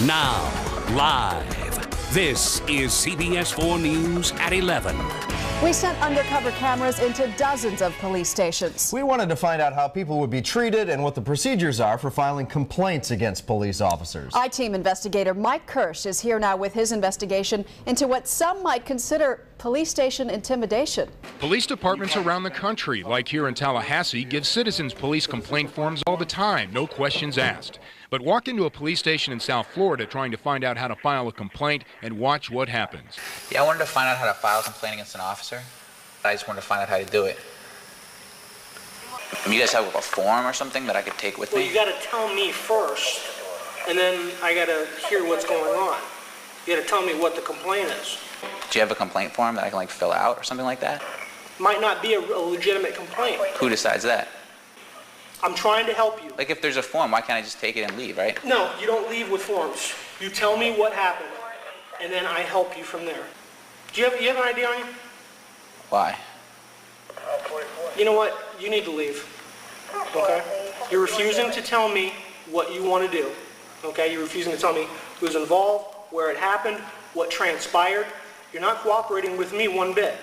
Now, live, this is CBS 4 News at 11. We sent undercover cameras into dozens of police stations. We wanted to find out how people would be treated and what the procedures are for filing complaints against police officers. I-Team investigator Mike Kirsch is here now with his investigation into what some might consider police station intimidation. Police departments around the country, like here in Tallahassee, give citizens police complaint forms all the time, no questions asked. But walk into a police station in South Florida trying to find out how to file a complaint and watch what happens. Yeah, I wanted to find out how to file a complaint against an officer. I just wanted to find out how to do it. You guys have a form or something that I could take with me? Well, you gotta tell me first, and then I gotta hear what's going on. You gotta tell me what the complaint is. Do you have a complaint form that I can fill out or something like that? Might not be a legitimate complaint. Who decides that? I'm trying to help you. Like if there's a form, why can't I just take it and leave, right? No, you don't leave with forms. You tell me what happened, and then I help you from there. Do you have an idea on you? Why? You know what? You need to leave. Okay? You're refusing to tell me what you want to do. Okay? You're refusing to tell me who's involved, where it happened, what transpired. You're not cooperating with me one bit.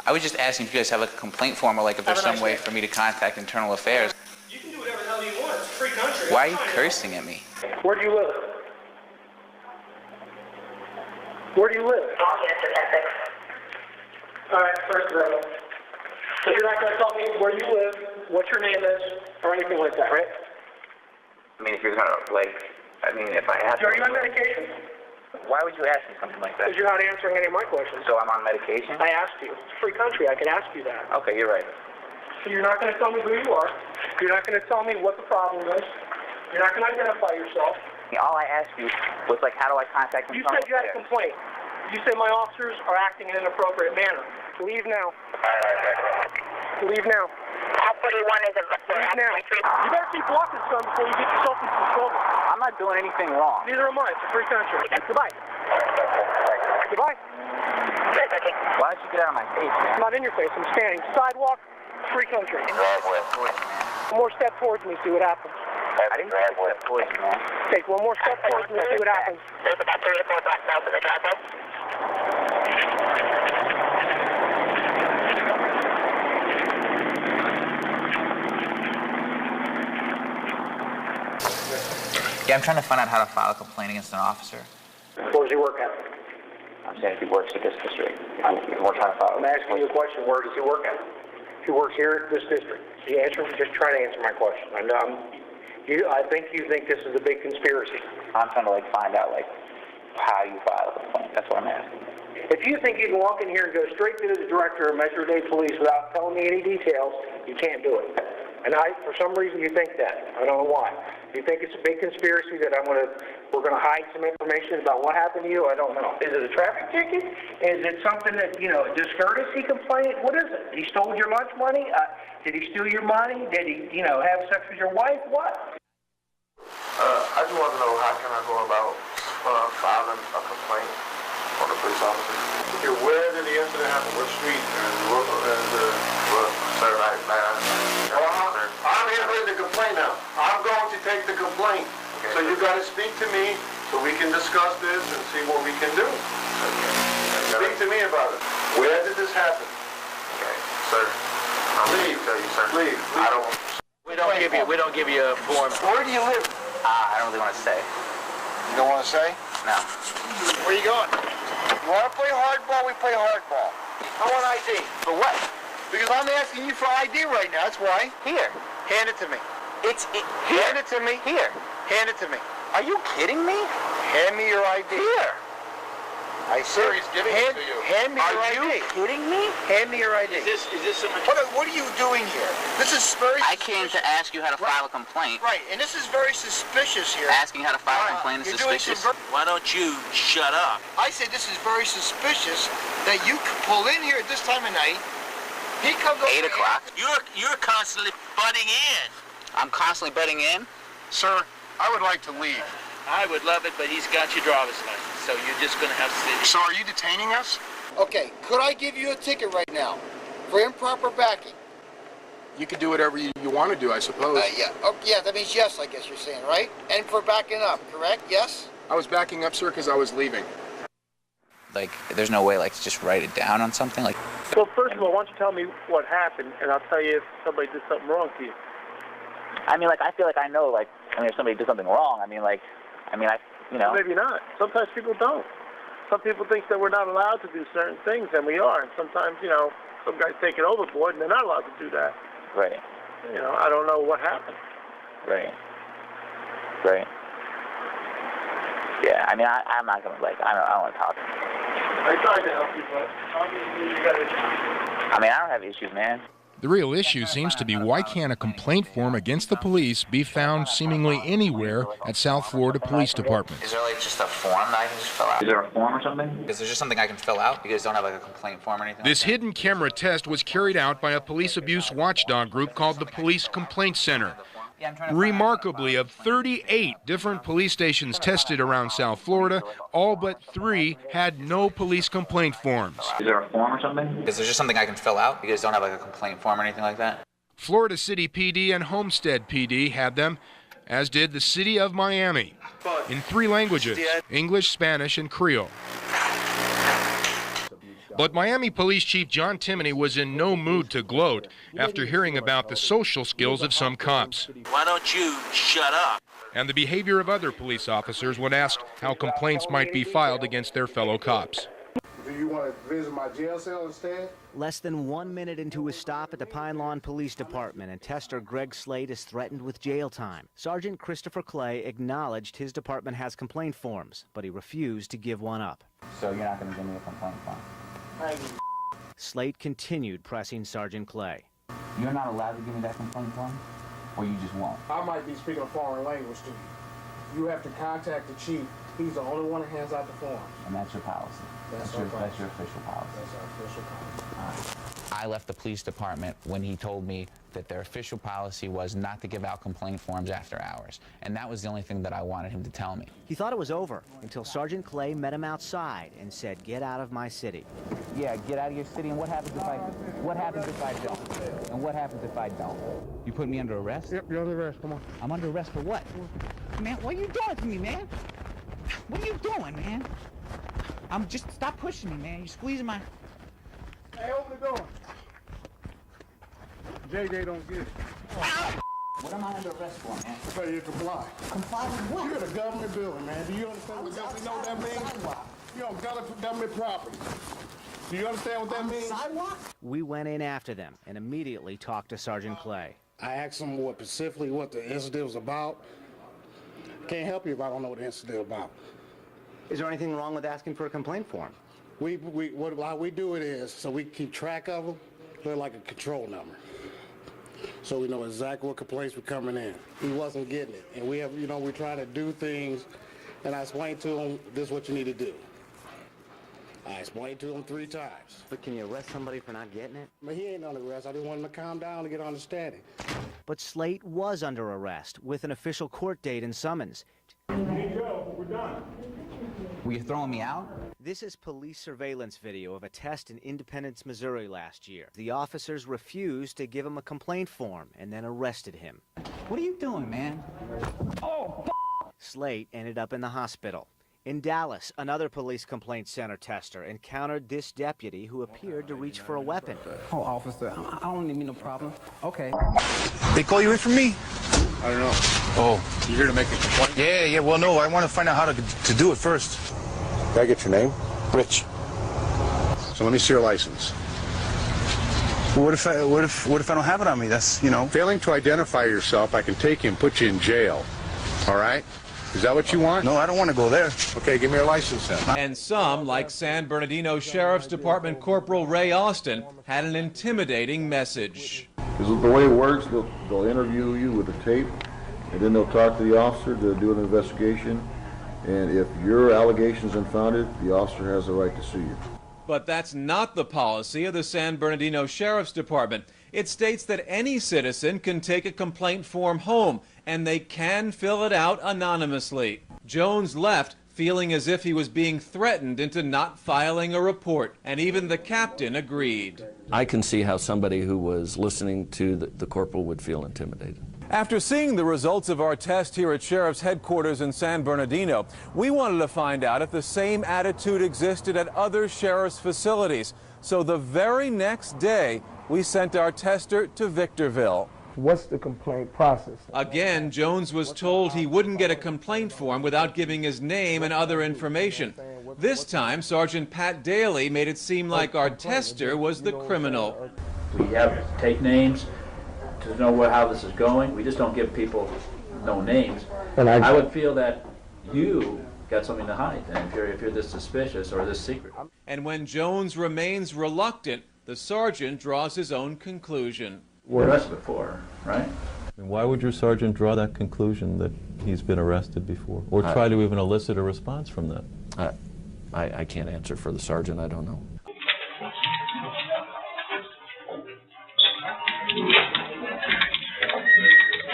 I was just asking if you guys have a complaint form or if there's some way for me to contact internal affairs. You can do whatever the hell you want. It's a free country. Why are you cursing at me? Where do you live? Where do you live? All right, first of all. So you're not going to tell me where you live, what your name is, or anything like that, right? I mean, if you're gonna if I ask. Are you on medication? Why would you ask me something like that? Because you're not answering any of my questions. So I'm on medication? I asked you. It's a free country. I can ask you that. Okay, you're right. So you're not going to tell me who you are. You're not going to tell me what the problem is. You're not going to identify yourself. All I asked you was how do I contact them? You said you had a complaint. You said my officers are acting in an inappropriate manner. Leave now. Leave now. Leave now. You better keep walking, son, before you get yourself into some trouble. I'm not doing anything wrong. Neither am I. It's a free country. Goodbye. Goodbye. Why don't you get out of my face, man? I'm not in your face. I'm standing. Sidewalk, free country. One more step towards me, see what happens. I didn't take a step towards you, man. Take one more step towards me, see what happens. There's about 3 or 4 blocks south of the driveway. Yeah, I'm trying to find out how to file a complaint against an officer. Where does he work at? I'm saying if he works at this district. We're trying to file. I'm asking you a question. Where does he work at? He works here at this district. Just try to answer my question. I think you think this is a big conspiracy. I'm trying to find out how you file a complaint. That's what I'm asking. If you think you can walk in here and go straight to the director of Metro Dade Police without telling me any details, you can't do it. And for some reason, you think that. I don't know why. You think it's a big conspiracy that we're gonna hide some information about what happened to you? I don't know. Is it a traffic ticket? Is it something that, a discourtesy complaint? What is it? He stole your lunch money? Did he steal your money? Did he, have sex with your wife? What? I just want to know how can I go about filing a complaint on the police officer. Okay, where did the incident happen? What street? Sir, I'm handling the complaint now. I'm going to take the complaint. Okay. So you got to speak to me so we can discuss this and see what we can do. Okay. Speak to me about it. Where did this happen? Okay, sir. Please, sir. Please. We don't give you a form. Where do you live? I don't really want to say. You don't want to say? No. Where you going? You want to play hardball? We play hardball. I want ID. For what? Because I'm asking you for ID right now. That's why. Here. Hand it to me. Hand it to me. Here. Hand it to me. Are you kidding me? Hand me your ID. Here. I said, he's giving it to you. Hand me your ID. Are you kidding me? Hand me your ID. Is this some... What are you doing here? This is very I came to ask you how to file a complaint. Right, and this is very suspicious here. Asking how to file a complaint is suspicious. Why don't you shut up? I say this is very suspicious that you pull in here at this time of night. He comes over 8 o'clock. You're constantly butting in. I'm constantly butting in? Sir, I would like to leave. I would love it, but he's got your driver's license, so you're just going to have to sit. So are you detaining us? Okay, could I give you a ticket right now for improper backing? You can do whatever you want to do, I suppose. Yeah, that means yes, I guess you're saying, right? And for backing up, correct? Yes? I was backing up, sir, because I was leaving. Like, there's no way, like, to just write it down on something? Like, Well, first of all, why don't you tell me what happened, and I'll tell you if somebody did something wrong to you. I mean, like, I feel like I know, like, I mean, if somebody did something wrong, I mean, you know. Maybe not. Sometimes people don't. Some people think that we're not allowed to do certain things, and we are. And sometimes, you know, some guys take it overboard, and they're not allowed to do that. Right. You know, I don't know what happened. Right. Right. Yeah, I mean, I'm not going to, like, I don't want to talk. I tried to help you, but obviously you got issues. I mean, I don't have issues, man. The real issue seems to be why can't a complaint form against the police be found seemingly anywhere at South Florida Police Department? is there, like, just a form that I can just fill out? Is there a form or something? Is there just something I can fill out? You guys don't have, like, a complaint form or anything? This like that? hidden camera test was carried out by a police abuse watchdog group called the Police Complaint Center. Remarkably, of 38 different police stations tested around South Florida, all but 3 had no police complaint forms. Is there a form or something? Is there just something I can fill out? You guys don't have, like, a complaint form or anything like that? Florida City PD and Homestead PD had them, as did the city of Miami, in 3 languages, English, Spanish, and Creole. But Miami Police Chief John Timoney was in no mood to gloat after hearing about the social skills of some cops. Why don't you shut up? And the behavior of other police officers when asked how complaints might be filed against their fellow cops. Do you want to visit my jail cell instead? Less than 1 minute into his stop at the Pine Lawn Police Department, and Tester Greg Slade is threatened with jail time. Sergeant Christopher Clay acknowledged his department has complaint forms, but he refused to give one up. So you're not going to give me a complaint form? Slade continued pressing Sergeant Clay. You're not allowed to give me that complaint form? Or you just won't? I might be speaking a foreign language to you. You have to contact the chief. He's the only one that hands out the forms. And that's your policy? That's your official policy? That's our official policy. I left the police department when he told me that their official policy was not to give out complaint forms after hours. And that was the only thing that I wanted him to tell me. He thought it was over until Sergeant Clay met him outside and said, "Get out of my city." Yeah, get out of your city, and what happens if I don't? And what happens if I don't? You put me under arrest? Yep, you're under arrest. Come on. I'm under arrest for what? Man, what are you doing to me, man? What are you doing, man? Stop pushing me, man. You're squeezing my... Hey, open the door. JJ don't get it. What am I under arrest for, man? So you comply. Comply with what? You're in a government building, man. Do you understand what government know what that means? You're on government property. Do you understand what that means? Sidewalk? We went in after them and immediately talked to Sergeant Clay. I asked him specifically what the incident was about. Can't help you if I don't know what the incident is about. Is there anything wrong with asking for a complaint form? How we do it is, so we keep track of them, they're like a control number. So we know exactly what complaints were coming in. He wasn't getting it. And we have, we're trying to do things, and I explained to him, this is what you need to do. I explained to him 3 times. But can you arrest somebody for not getting it? But he ain't under arrest. I just want him to calm down and get understanding. But Slate was under arrest with an official court date and summons. We're done. Were you throwing me out? This is police surveillance video of a test in Independence, Missouri last year. The officers refused to give him a complaint form and then arrested him. What are you doing, man? Oh, Slate ended up in the hospital. In Dallas, another police complaint center tester encountered this deputy who appeared to reach for a weapon. Oh, officer, I don't need me no problem. Okay. They call you in for me? I don't know. Oh. You here to make a complaint? Yeah, well, no, I want to find out how to do it first. Can I get your name? Rich. So let me see your license. What if I don't have it on me? That's, Failing to identify yourself, I can take you and put you in jail. All right? Is that what you want? No, I don't want to go there. Okay, give me your license then. And some, like San Bernardino Sheriff's Department Corporal Ray Austin, had an intimidating message. Because the way it works, they'll interview you with a tape, and then they'll talk to the officer to do an investigation. And if your allegation's unfounded, the officer has the right to sue you. But that's not the policy of the San Bernardino Sheriff's Department. It states that any citizen can take a complaint form home, and they can fill it out anonymously. Jones left feeling as if he was being threatened into not filing a report, and even the captain agreed. I can see how somebody who was listening to the corporal would feel intimidated. After seeing the results of our test here at Sheriff's headquarters in San Bernardino, we wanted to find out if the same attitude existed at other sheriff's facilities. So the very next day, we sent our tester to Victorville. What's the complaint process? Again, Jones was told he wouldn't get a complaint form without giving his name and other information. This time, Sergeant Pat Daly made it seem like our tester was the criminal. We have to take names to know how this is going. We just don't give people no names. And I would feel that you got something to hide then if you're this suspicious or this secret. And when Jones remains reluctant, the sergeant draws his own conclusion. We're arrested before, right? Why would your sergeant draw that conclusion that he's been arrested before, or try to even elicit a response from that? I can't answer for the sergeant. I don't know.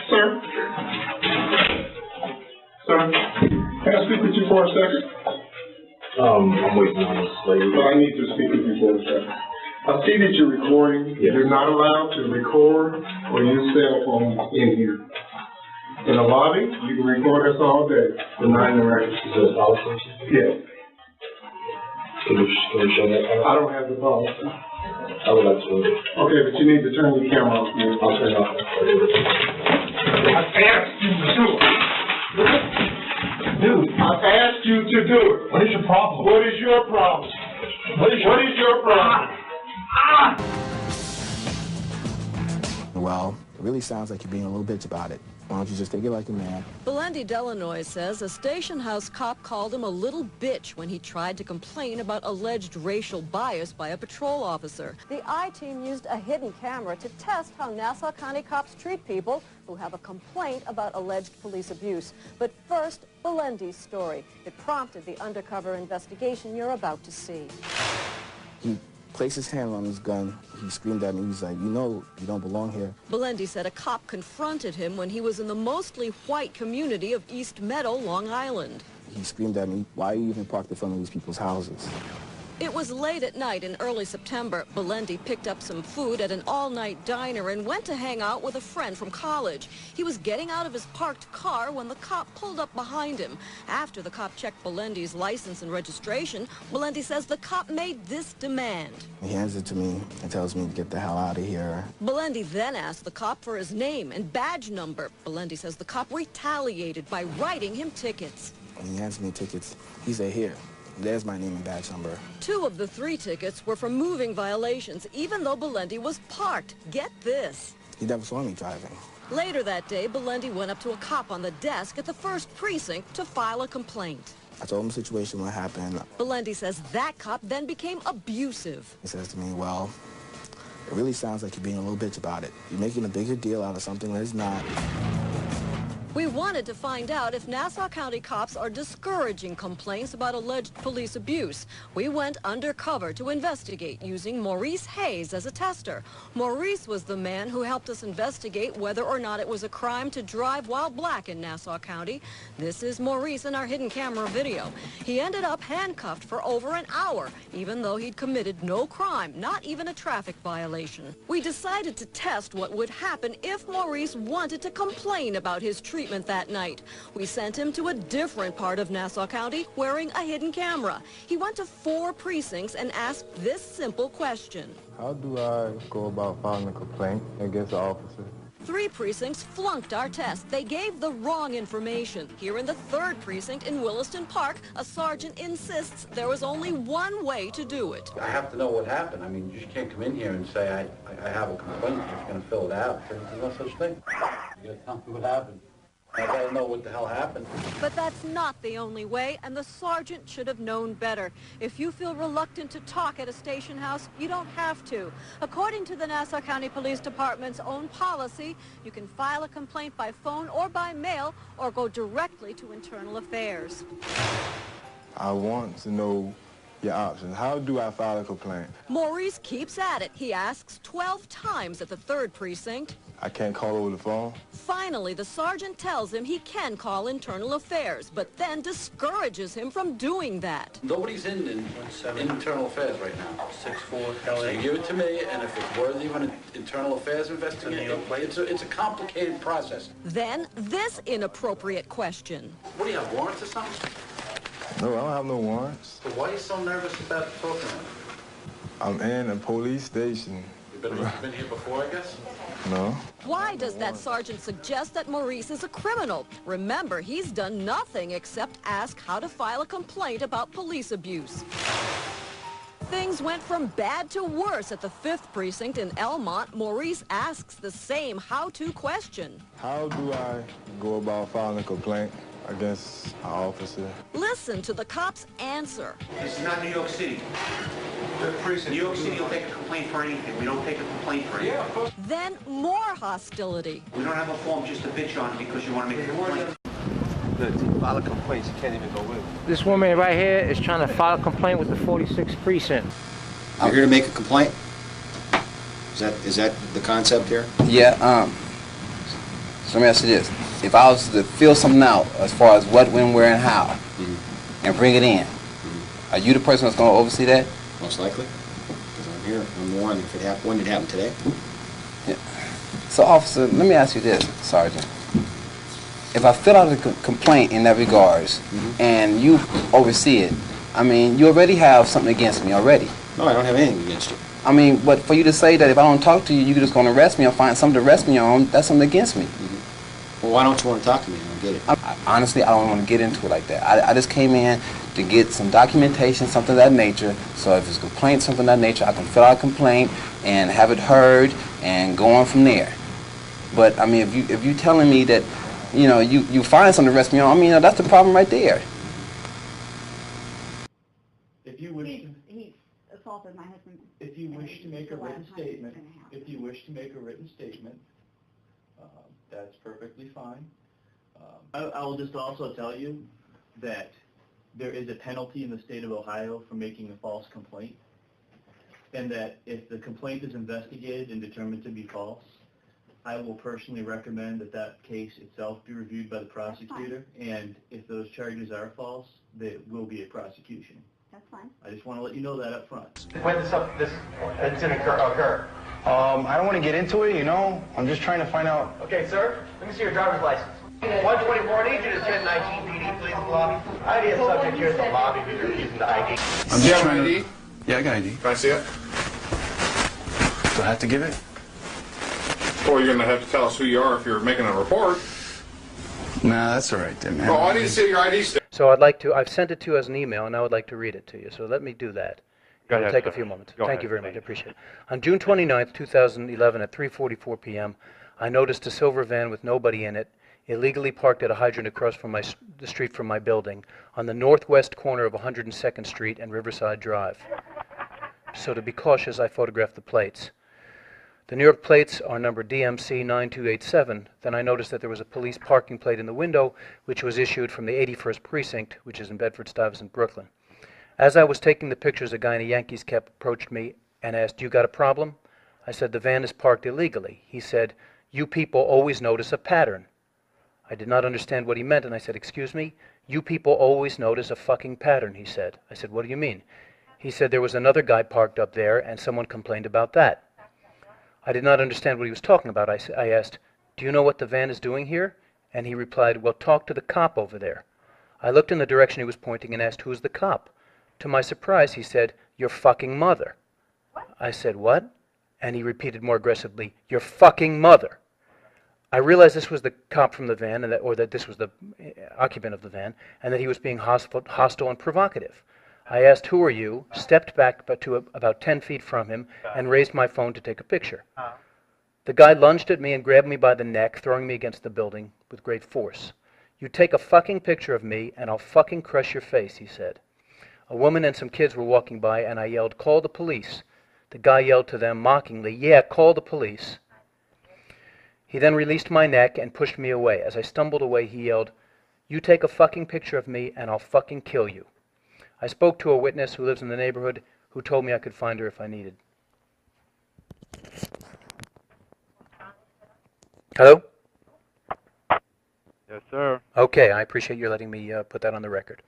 Sir? Sir? Can I speak with you for a second? I'm waiting on this lady. But I need to speak with you for a second. I see that you're recording. Yes. You're not allowed to record or use cell phones in here. In the lobby, you can record us all day, but not in the record. Is that a policy? Yes. Can you show that? I don't have the policy. I would like to. Okay, but you need to turn your camera off. I'll turn it off. I asked you to do it. Dude, I asked you to do it. What is your problem? What is your problem? What is your problem? Well, it really sounds like you're being a little bitch about it. Why don't you just take it like a man? Belendy Delanois says a station house cop called him a little bitch when he tried to complain about alleged racial bias by a patrol officer. The I-Team used a hidden camera to test how Nassau County cops treat people who have a complaint about alleged police abuse. But first, Belendy's story. It prompted the undercover investigation you're about to see. He placed his hand on his gun. He screamed at me. He was like, you know, you don't belong here. Belendy said a cop confronted him when he was in the mostly white community of East Meadow, Long Island. He screamed at me, why are you even parked in front of these people's houses? It was late at night in early September. Belendy picked up some food at an all-night diner and went to hang out with a friend from college. He was getting out of his parked car when the cop pulled up behind him. After the cop checked Belendy's license and registration, Belendy says the cop made this demand. He hands it to me and tells me to get the hell out of here. Belendy then asked the cop for his name and badge number. Belendy says the cop retaliated by writing him tickets. When he hands me tickets, he said, here. There's my name and badge number. 2 of the 3 tickets were for moving violations, even though Belendy was parked. Get this. He never saw me driving. Later that day, Belendy went up to a cop on the desk at the 1st Precinct to file a complaint. I told him the situation, what happened. Belendy says that cop then became abusive. He says to me, well, it really sounds like you're being a little bitch about it. You're making a bigger deal out of something that is not. We wanted to find out if Nassau County cops are discouraging complaints about alleged police abuse. We went undercover to investigate using Maurice Hayes as a tester. Maurice was the man who helped us investigate whether or not it was a crime to drive while black in Nassau County. This is Maurice in our hidden camera video. He ended up handcuffed for over an hour, even though he'd committed no crime, not even a traffic violation. We decided to test what would happen if Maurice wanted to complain about his treatment that night. We sent him to a different part of Nassau County wearing a hidden camera. He went to 4 precincts and asked this simple question. How do I go about filing a complaint against the officer? 3 precincts flunked our test. They gave the wrong information. Here in the 3rd precinct in Williston Park, a sergeant insists there was only one way to do it. I have to know what happened. I mean, you just can't come in here and say, I have a complaint. You're just going to fill it out. There's no such thing. You got to tell me what happened. I gotta know what the hell happened. But that's not the only way, and the sergeant should have known better. If you feel reluctant to talk at a station house, you don't have to. According to the Nassau County Police Department's own policy, you can file a complaint by phone or by mail, or go directly to Internal Affairs. I want to know your options. How do I file a complaint? Maurice keeps at it. He asks 12 times at the 3rd precinct. I can't call over the phone. Finally, the sergeant tells him he can call internal affairs, but then discourages him from doing that. Nobody's in internal affairs right now. 6-4 LA. So you give it to me, and if it's worthy of an internal affairs investigation, it's a complicated process. Then this inappropriate question. What do you have, warrants or something? No, I don't have no warrants. So why are you so nervous about talking to him? I'm in a police station. You've been here before, I guess? No. Why does that sergeant suggest that Maurice is a criminal? Remember, he's done nothing except ask how to file a complaint about police abuse. Things went from bad to worse at the 5th precinct in Elmont. Maurice asks the same how-to question. How do I go about filing a complaint against an officer? Listen to the cop's answer. This is not New York City. New York City will take a complaint for anything. We don't take a complaint for anything. Yeah, of course. Then more hostility. We don't have a form just to bitch on because you want to make a complaint. To file a complaint, you can't even go with it. This woman right here is trying to file a complaint with the 46th precinct. I'm here to make a complaint. Is that the concept here? Yeah. So let me ask you this: if I was to fill something out as far as what, when, where, and how, and bring it in, are you the person that's going to oversee that? Most likely, because I'm here. I'm the one. If it happened, when did it happen today? Yeah. So, officer, let me ask you this, Sergeant. If I fill out a complaint in that regards, and you oversee it, I mean, you already have something against me already. No, I don't have anything against you. I mean, but for you to say that if I don't talk to you, you're just going to arrest me or find something to arrest me on, that's something against me. Well, why don't you want to talk to me? I don't get it. Honestly, I don't want to get into it like that. I just came in to get some documentation, something of that nature. So if it's a complaint, something of that nature, I can fill out a complaint and have it heard and go on from there. But I mean, if you telling me that, you know, you find something to arrest me on, I mean, that's the problem right there. If you wish he assaulted my husband. If you wish to make a written statement, that's perfectly fine. I will just also tell you that there is a penalty in the state of Ohio for making a false complaint, and that if the complaint is investigated and determined to be false, I will personally recommend that that case itself be reviewed by the prosecutor, and if those charges are false, there will be a prosecution. That's fine. I just want to let you know that up front. When this incident occur? I don't want to get into it, you know. I'm just trying to find out. Okay, sir. Let me see your driver's license. 124, I need you to 1019 PD, please, in the lobby. ID is subject here at the lobby if you're using the ID. I'm just trying to... Yeah, I got ID. Can I see it? Do I have to give it? Well, you're going to have to tell us who you are if you're making a report. Nah, that's all right then, man. Oh, I need to see your ID stick. So I've sent it to you as an email, and I would like to read it to you. So let me do that. It'll take a few moments. Thank you very much. I appreciate it. On June 29th, 2011, at 3:44 p.m., I noticed a silver van with nobody in it, illegally parked at a hydrant across from the street from my building, on the northwest corner of 102nd Street and Riverside Drive. So to be cautious, I photographed the plates. The New York plates are number DMC 9287. Then I noticed that there was a police parking plate in the window, which was issued from the 81st Precinct, which is in Bedford-Stuyvesant, Brooklyn. As I was taking the pictures, a guy in a Yankees cap approached me and asked, "You got a problem?" I said, "The van is parked illegally." He said, "You people always notice a pattern." I did not understand what he meant, and I said, "Excuse me? You people always notice a fucking pattern," he said. I said, "What do you mean?" He said, "There was another guy parked up there, and someone complained about that." I did not understand what he was talking about. I asked, "Do you know what the van is doing here?" And he replied, "Well, talk to the cop over there." I looked in the direction he was pointing and asked, "Who's the cop?" To my surprise, he said, "Your fucking mother." I said, "What?" And he repeated more aggressively, "Your fucking mother." I realized this was the cop from the van, and that this was the occupant of the van, and that he was being hostile and provocative. I asked, "Who are you?" stepped back to about 10 feet from him, and raised my phone to take a picture. The guy lunged at me and grabbed me by the neck, throwing me against the building with great force. "You take a fucking picture of me, and I'll fucking crush your face," he said. A woman and some kids were walking by, and I yelled, "Call the police." The guy yelled to them mockingly, "Yeah, call the police." He then released my neck and pushed me away. As I stumbled away, he yelled, "You take a fucking picture of me, and I'll fucking kill you." I spoke to a witness who lives in the neighborhood who told me I could find her if I needed. Hello? Yes, sir. Okay, I appreciate you letting me put that on the record.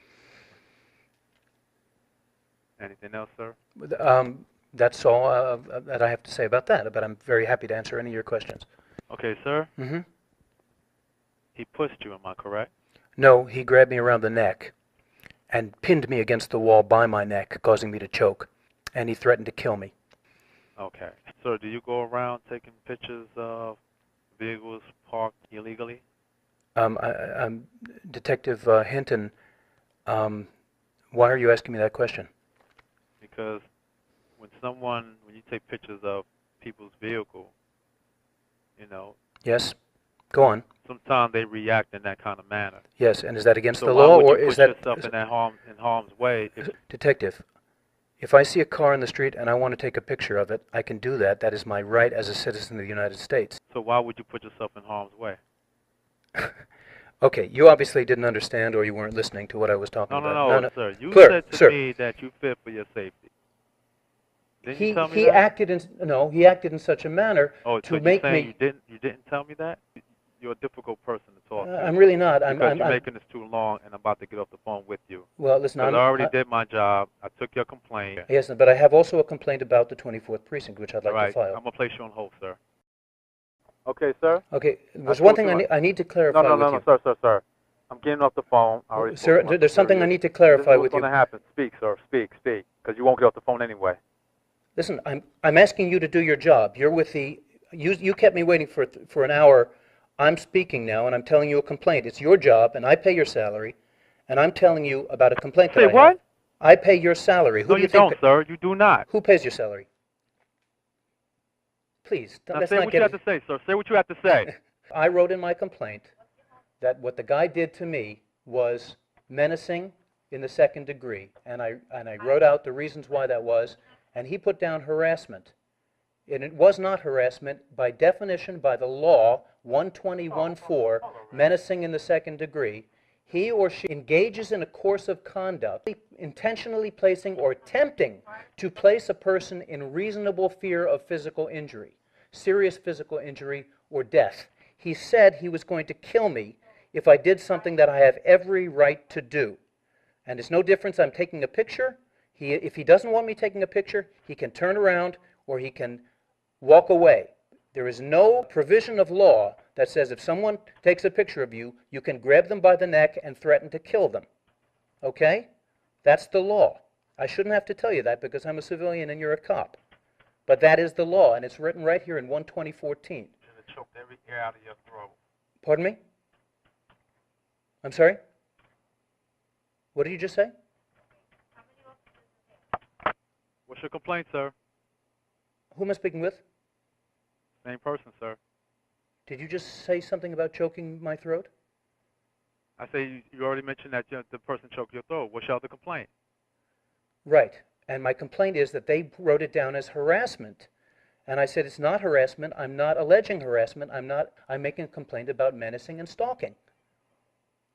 Anything else, sir? That's all that I have to say about that, but I'm very happy to answer any of your questions. Okay, sir. Mm-hmm. He pushed you, am I correct? No, he grabbed me around the neck and pinned me against the wall by my neck, causing me to choke, and he threatened to kill me. Okay. Sir, do you go around taking pictures of vehicles parked illegally? Detective Hinton, why are you asking me that question? Because when you take pictures of people's vehicle, you know. Yes, go on. Sometimes they react in that kind of manner. Yes, and is that against so the law, or is that? So why would you put yourself in harm's way? Detective, if I see a car in the street and I want to take a picture of it, I can do that. That is my right as a citizen of the United States. So why would you put yourself in harm's way? Okay, you obviously didn't understand, or you weren't listening to what I was talking about. No, sir. You Clear, said to me that you fear for your safety. Didn't you tell me that? He acted in such a manner to make me. You didn't tell me that? You're a difficult person to talk to. I'm really not. Because you're making this too long, and I'm about to get off the phone with you. Well, listen, I already did my job. I took your complaint. Yes, but I have also a complaint about the 24th precinct, which I'd like to file. I'm gonna place you on hold, sir. Okay, sir. Okay, there's one thing I need to clarify with you. No, sir. I'm getting off the phone. Sir, there's something I need to clarify with you. What's going to happen? Speak, sir. Speak, because you won't get off the phone anyway. Listen, I'm asking you to do your job. You're with the. You kept me waiting for an hour. I'm speaking now, and I'm telling you a complaint. It's your job, and I pay your salary, and I'm telling you about a complaint that I have. Say what? I pay your salary. Who No, do you think don't, sir. You do not. Who pays your salary? Please, now say what you have to say, sir. Say what you have to say. I wrote in my complaint that what the guy did to me was menacing in the second degree, and I wrote out the reasons why that was, and he put down harassment. And it was not harassment by definition, by the law, 121.4, menacing in the second degree. He or she engages in a course of conduct, intentionally placing or attempting to place a person in reasonable fear of physical injury, serious physical injury, or death. He said he was going to kill me if I did something that I have every right to do. And it's no difference, I'm taking a picture. If he doesn't want me taking a picture, he can turn around or he can walk away. There is no provision of law that says if someone takes a picture of you, you can grab them by the neck and threaten to kill them. Okay? That's the law. I shouldn't have to tell you that because I'm a civilian and you're a cop. But that is the law, and it's written right here in 120.14. Choked every air out of your throat. Pardon me? I'm sorry? What did you just say? What's your complaint, sir? Who am I speaking with? Same person, sir. Did you just say something about choking my throat? I say you already mentioned that the person choked your throat. What's your other complaint? Right. And my complaint is that they wrote it down as harassment. And I said, it's not harassment. I'm not alleging harassment. I'm making a complaint about menacing and stalking.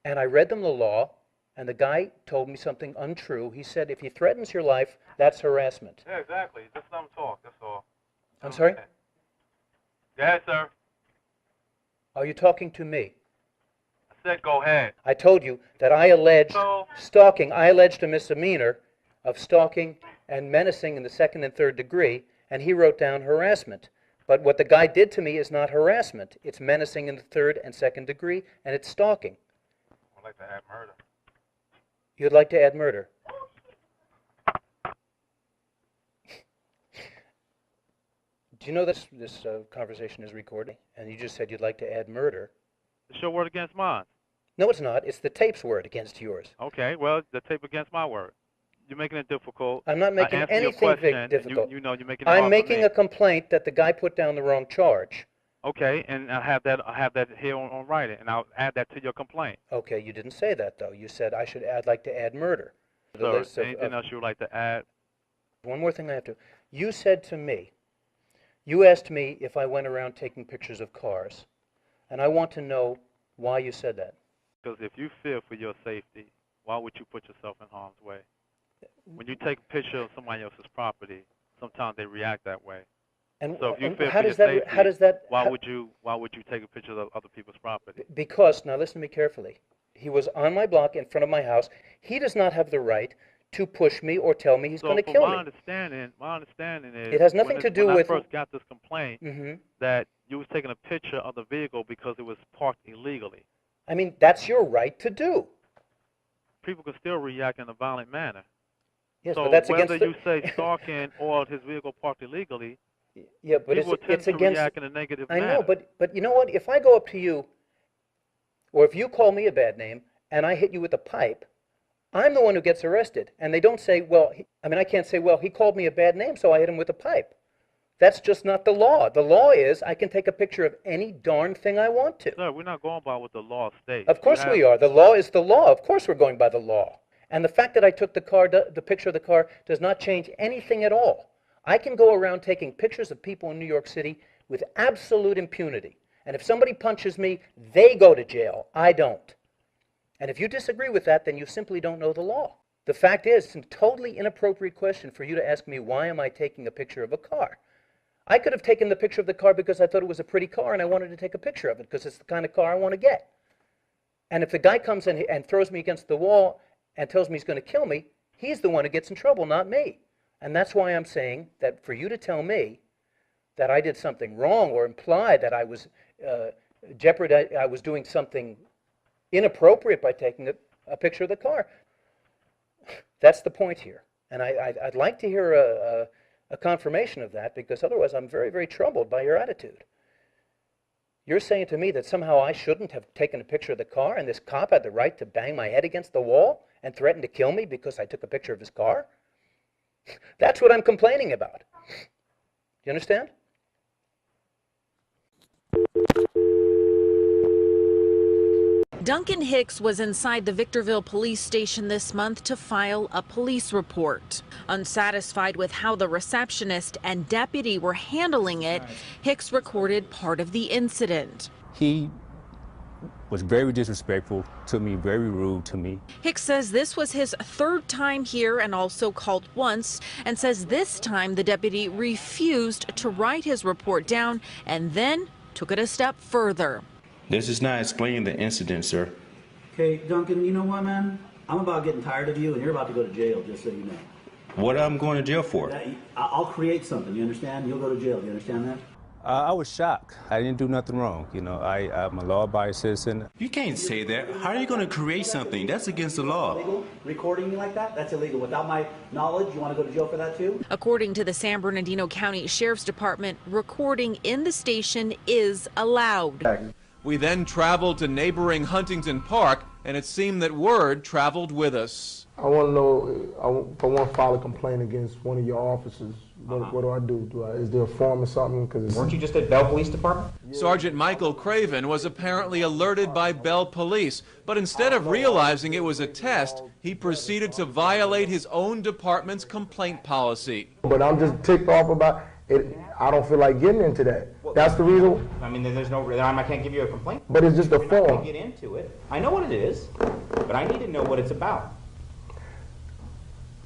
And I read them the law, and the guy told me something untrue. He said, if he threatens your life, that's harassment. Yeah, exactly. Just let him talk, that's all. I'm sorry? Go ahead, sir. Are you talking to me? I said go ahead. I told you that I alleged stalking. I alleged a misdemeanor of stalking and menacing in the second and third degree, and he wrote down harassment. But what the guy did to me is not harassment. It's menacing in the third and second degree, and it's stalking. I'd like to add murder. You'd like to add murder? Do you know that this conversation is recorded? And you just said you'd like to add murder. It's your word against mine. No, it's not. It's the tape's word against yours. Okay, well, the tape against my word. You're making it difficult. I'm not making anything difficult. You know, you're making it hard I'm making a complaint that the guy put down the wrong charge. Okay, and I have that here on writing, and I'll add that to your complaint. Okay, you didn't say that though. You said I'd like to add murder. Sir, anything else you would like to add? One more thing I have to. You said to me, you asked me if I went around taking pictures of cars, and I want to know why you said that. Because if you fear for your safety, why would you put yourself in harm's way? When you take a picture of somebody else's property, sometimes they react that way. And, so if you and feel how for does your that? safety, How does that? why would you take a picture of other people's property? Because now listen to me carefully. He was on my block in front of my house. He does not have the right to push me or tell me he's going to kill me. My understanding is it has nothing to do when with. I first got this complaint that you was taking a picture of the vehicle because it was parked illegally. I mean, that's your right to do. People can still react in a violent manner. Yes, so but that's whether against you say stalking or his vehicle parked illegally, yeah, but people tend it's to against. react in a negative I manner. know, but you know what? If I go up to you, or if you call me a bad name and I hit you with a pipe, I'm the one who gets arrested. And they don't say, well, I can't say, well, he called me a bad name, so I hit him with a pipe. That's just not the law. The law is I can take a picture of any darn thing I want to. Sir, we're not going by what the law states. Of course we are. The law is the law. Of course we're going by the law. And the fact that I took the picture of the car does not change anything at all. I can go around taking pictures of people in New York City with absolute impunity. And if somebody punches me, they go to jail. I don't. And if you disagree with that, then you simply don't know the law. The fact is, it's a totally inappropriate question for you to ask me, why am I taking a picture of a car? I could have taken the picture of the car because I thought it was a pretty car and I wanted to take a picture of it because it's the kind of car I want to get. And if the guy comes in and throws me against the wall and tells me he's going to kill me, he's the one who gets in trouble, not me. And that's why I'm saying that for you to tell me that I did something wrong or imply that I was I was doing something inappropriate by taking a picture of the car, that's the point here. And I'd like to hear a confirmation of that, because otherwise I'm very, very troubled by your attitude. You're saying to me that somehow I shouldn't have taken a picture of the car and this cop had the right to bang my head against the wall and threaten to kill me because I took a picture of his car? That's what I'm complaining about. Do you understand? Duncan Hicks was inside the Victorville police station this month to file a police report. Unsatisfied with how the receptionist and deputy were handling it, Hicks recorded part of the incident. He was very disrespectful to me, very rude to me. Hicks says this was his third time here and also called once, and says this time the deputy refused to write his report down and then took it a step further. This is not explaining the incident, sir. Okay, Duncan, you know what, man? I'm about getting tired of you, and you're about to go to jail, just so you know. What I'm going to jail for? I'll create something, you understand? You'll go to jail, you understand that? I was shocked. I didn't do nothing wrong. You know, I'm a law-abiding citizen. You can't say that. How are you going to create something? That's against the law. Illegal? Recording me like that? That's illegal. Without my knowledge, you want to go to jail for that too? According to the San Bernardino County Sheriff's Department, recording in the station is allowed. We then traveled to neighboring Huntington Park, and it seemed that word traveled with us. I want to know, if I want to file a complaint against one of your officers, what do I do? Is there a form or something? Weren't you just at Bell Police Department? Sergeant Michael Craven was apparently alerted by Bell Police, but instead of realizing it was a test, he proceeded to violate his own department's complaint policy. But I'm just ticked off about it. I don't feel like getting into that. That's the reason. I mean, there's no, I can't give you a complaint. But it's just a form. I'm not going to get into it. I know what it is, but I need to know what it's about.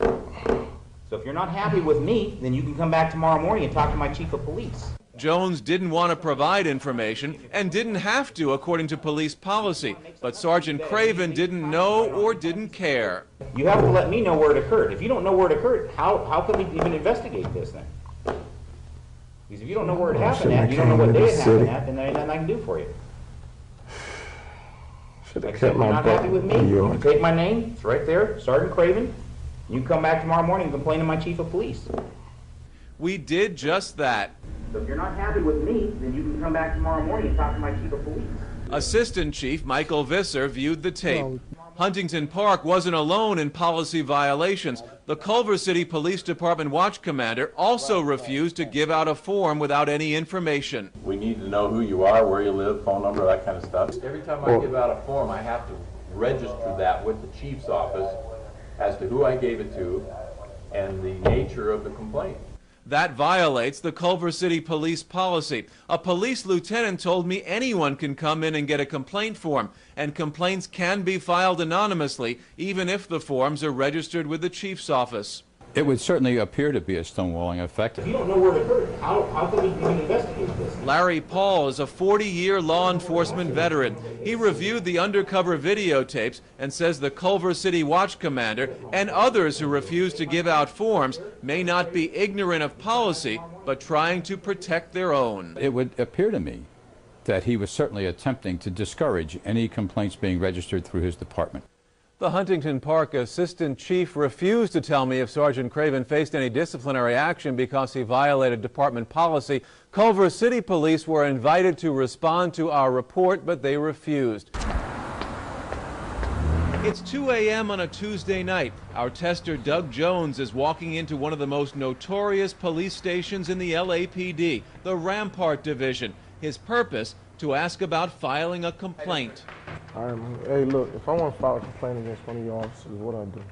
So if you're not happy with me, then you can come back tomorrow morning and talk to my chief of police. Jones didn't want to provide information and didn't have to, according to police policy. But Sergeant Craven didn't know or didn't care. You have to let me know where it occurred. If you don't know where it occurred, how can we even investigate this then? Because if you don't know where it happened at, you don't know what day it happened at, then there ain't nothing I can do for you. Should have kept my butt. If you're not happy with me, you can take my name. It's right there, Sergeant Craven. You can come back tomorrow morning and complain to my chief of police. We did just that. So if you're not happy with me, then you can come back tomorrow morning and talk to my chief of police. Assistant Chief Michael Visser viewed the tape. Huntington Park wasn't alone in policy violations. The Culver City Police Department watch commander also refused to give out a form without any information. We need to know who you are, where you live, phone number, that kind of stuff. Every time I give out a form, I have to register that with the chief's office as to who I gave it to and the nature of the complaint. That violates the Culver City Police policy. A police lieutenant told me anyone can come in and get a complaint form, and complaints can be filed anonymously, even if the forms are registered with the chief's office. It would certainly appear to be a stonewalling effect. If you don't know where it occurred, how can we even investigate this? Larry Paul is a 40-year law enforcement veteran. He reviewed the undercover videotapes and says the Culver City Watch Commander and others who refuse to give out forms may not be ignorant of policy, but trying to protect their own. It would appear to me that he was certainly attempting to discourage any complaints being registered through his department. The Huntington Park Assistant Chief refused to tell me if Sergeant Craven faced any disciplinary action because he violated department policy. Culver City Police were invited to respond to our report, but they refused. It's 2 a.m. on a Tuesday night. Our tester, Doug Jones, is walking into one of the most notorious police stations in the LAPD, the Rampart Division. His purpose, to ask about filing a complaint. All right, man. Hey, look, if I want to file a complaint against one of your officers, what do I do?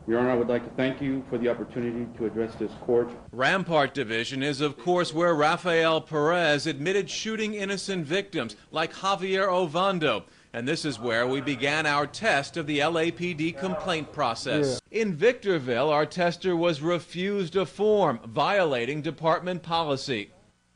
Your Honor, I would like to thank you for the opportunity to address this court. Rampart Division is, of course, where Rafael Perez admitted shooting innocent victims like Javier Ovando. And this is where we began our test of the LAPD complaint process. Yeah. In Victorville, our tester was refused a form, violating department policy.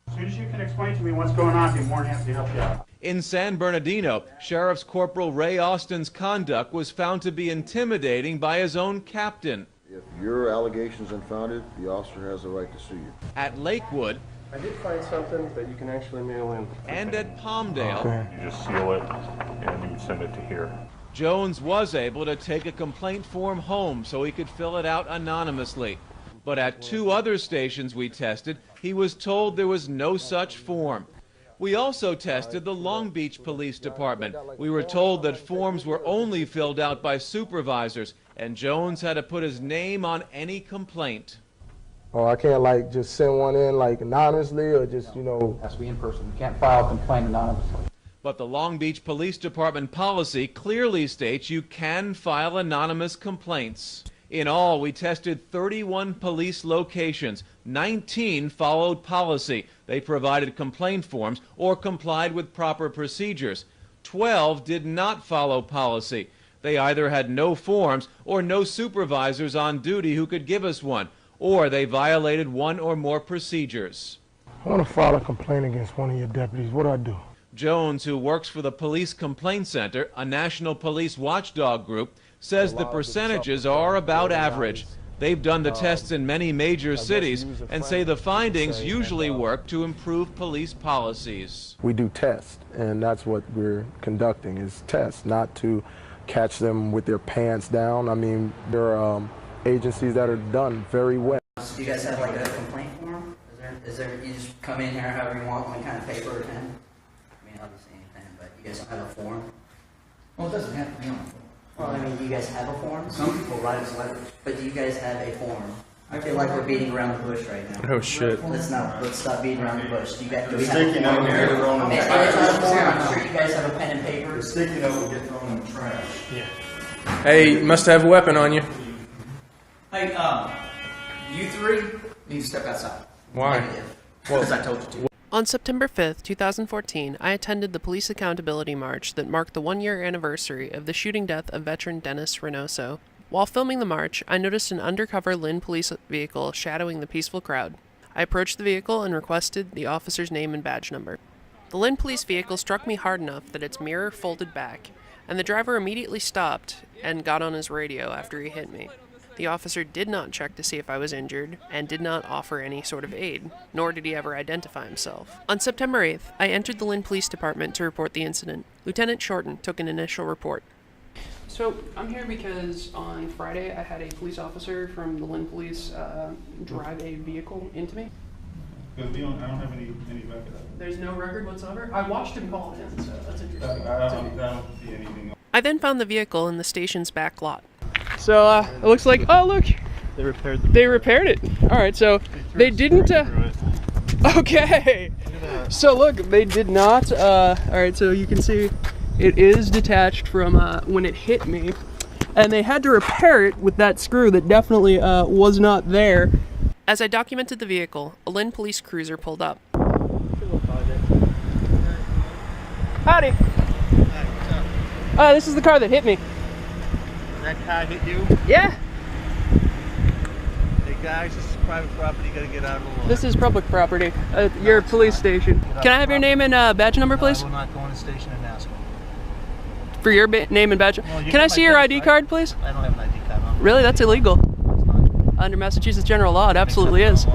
As soon as you can explain to me what's going on, I'll be more than happy to help you out. In San Bernardino, Sheriff's Corporal Ray Austin's conduct was found to be intimidating by his own captain. If your allegation's unfounded, the officer has the right to sue you. At Lakewood, I did find something that you can actually mail in. And at Palmdale, you just seal it and you send it to here. Jones was able to take a complaint form home so he could fill it out anonymously. But at 2 other stations we tested, he was told there was no such form. We also tested the Long Beach Police Department. We were told that forms were only filled out by supervisors, and Jones had to put his name on any complaint. Oh, I can't, like, just send one in, like, anonymously, or just, you know... It has to be in person. You can't file a complaint anonymously. But the Long Beach Police Department policy clearly states you can file anonymous complaints. In all, we tested 31 police locations. 19 followed policy. They provided complaint forms or complied with proper procedures. 12 did not follow policy. They either had no forms or no supervisors on duty who could give us one, or they violated one or more procedures. I want to file a complaint against one of your deputies. What do I do? Jones, who works for the Police Complaint Center, a national police watchdog group, says the percentages are about average. They've done the tests in many major cities and say the findings usually work to improve police policies. We do tests, and that's what we're conducting, is tests, not to catch them with their pants down. I mean, there are agencies that are done very well. Do you guys have like a complaint form? Is there you just come in here however you want, one kind of paper or pen? I mean, obviously anything, but you guys don't have a form? Well, it doesn't have to be on a form. Well, I mean, do you guys have a form? Some people write us letters. But do you guys have a form? I feel like we're beating around the bush right now. Oh, shit. Let's stop beating around the bush. Do we have a sticky note will get thrown in the trash. I'm sure you guys have a pen and paper. The sticky note will get thrown in the trash. Yeah. Hey, you must have a weapon on you. Hey, you three need to step outside. Why? Because I told you to. On September 5th, 2014, I attended the Police Accountability March that marked the 1-year anniversary of the shooting death of veteran Dennis Reynoso. While filming the march, I noticed an undercover Lynn police vehicle shadowing the peaceful crowd. I approached the vehicle and requested the officer's name and badge number. The Lynn police vehicle struck me hard enough that its mirror folded back, and the driver immediately stopped and got on his radio after he hit me. The officer did not check to see if I was injured and did not offer any sort of aid, nor did he ever identify himself. On September 8th, I entered the Lynn Police Department to report the incident. Lieutenant Shorten took an initial report. So I'm here because on Friday I had a police officer from the Lynn Police drive a vehicle into me. Because I don't have any record of it. There's no record whatsoever? I watched him call it in, so that's interesting. I don't see anything. I then found the vehicle in the station's back lot. So it looks like, oh look, they repaired it. All right, so they didn't. Okay. So look, they did not. All right, so you can see it is detached from when it hit me, and they had to repair it with that screw that definitely was not there. As I documented the vehicle, a Lynn police cruiser pulled up. Howdy. This is the car that hit me. That car hit you? Yeah. Hey guys, this is private property, you gotta get out of the law. This is public property. Your police station. Can I have your name and badge number, please? I will not go in the station and ask them. For your name and badge? Well, Can I see your ID card, please? I don't have an ID card on. Really? That's illegal. Under Massachusetts general law, it absolutely is.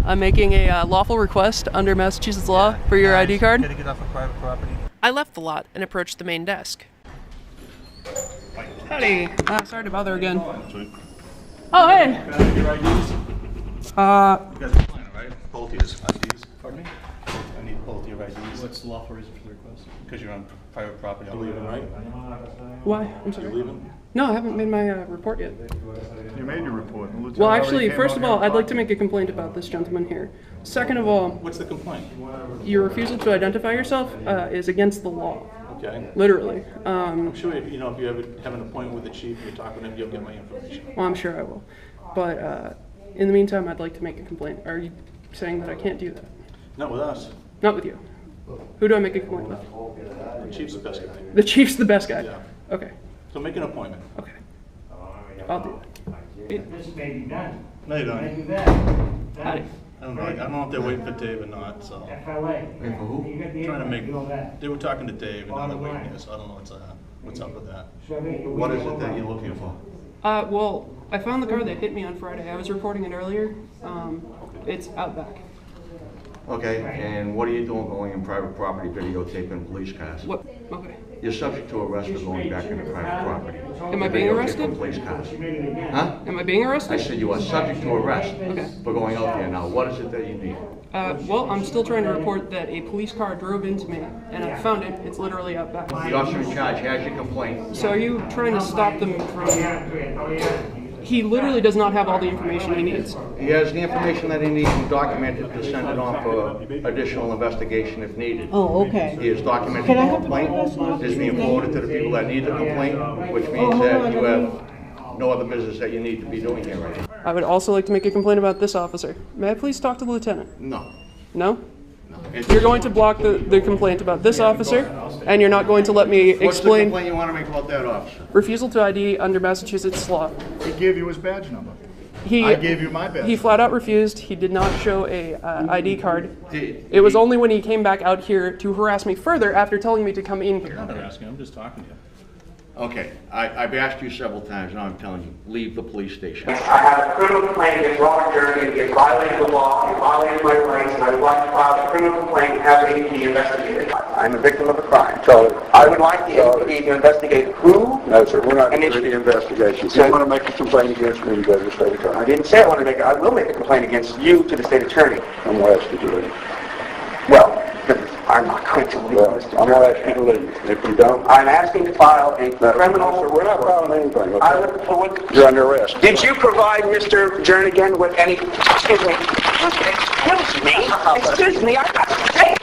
I'm making a lawful request under Massachusetts law for your ID card. You gotta get off of private property. I left the lot and approached the main desk. Howdy. Sorry to bother again. Oh, hey. Can I have your IDs? You guys are playing, right? Both your IDs. Pardon me? I need both your IDs. What's the lawful reason for the request? Because you're on private property. You're leaving, right? Why? I'm sorry. You're leaving? No, I haven't made my report yet. You made your report. Well, actually, first of all, I'd like to make a complaint about this gentleman here. Second of all, what's the complaint? Your refusal to identify yourself is against the law. Okay. Literally. I'm sure if you have an appointment with the chief and you're talking to him, you'll get my information. Well, I'm sure I will. But in the meantime, I'd like to make a complaint. Are you saying that I can't do that? Not with us. Not with you. Who do I make a complaint with? The chief's the best guy. The chief's the best guy? Yeah. Okay. So make an appointment. Okay. I'll do that. This may be done. No, you don't. Howdy. I don't know. I don't know if they're waiting for Dave or not, so. FLA. Wait for who? Trying to make, they were talking to Dave and now they're waiting here, so I don't know what's up with that. What is it that you're looking for? Well, I found the car that hit me on Friday. I was reporting it earlier. It's out back. Okay, and what are you doing going in private property videotaping police cars? What? Okay. You're subject to arrest for going back into private property. Am I being arrested? Police cars. Huh? Am I being arrested? I said you are subject to arrest Okay. for going out there. Now, what is it that you need? Well, I'm still trying to report that a police car drove into me, and I found it. It's literally out back. The officer in charge has your complaint. So are you trying to stop them from... He literally does not have all the information he needs. He has the information that he needs and documented to send it on for additional investigation if needed. Oh, okay. He has documented Can I the have the complaint. complaint? It's being forwarded to the people that need the complaint, which means that you have no other business that you need to be doing here right now. I would also like to make a complaint about this officer. May I please talk to the lieutenant? No. No? You're going to block the complaint about this officer, and you're not going to let me What's the explain complaint you want to make about that officer? refusal to ID under Massachusetts law. He gave you his badge number. I gave you my badge. He flat out refused. He did not show a ID card. It was only when he came back out here to harass me further after telling me to come in here. I'm not asking, I'm just talking to you. Okay, I've asked you several times, now I'm telling you, leave the police station. I have a criminal complaint against Robert Durgan. He has violated the law, he violated my rights, and I would like to file a criminal complaint and have APD investigated. I'm a victim of a crime. So I would like the APD to investigate who? No, sir, we're not doing any investigation. If you want to make a complaint against me, you go to the state attorney. I didn't say I want to make it. I will make a complaint against you to the state attorney. I'm going to ask you to leave. Well, I'm not going to leave, Mr. I'm going to ask you to leave. If you don't, I'm asking to file a criminal... sir, we're not filing anything. Okay? I look forward... You're under arrest. Did you provide Mr. Jernigan with any... Excuse me. Excuse me. I got to say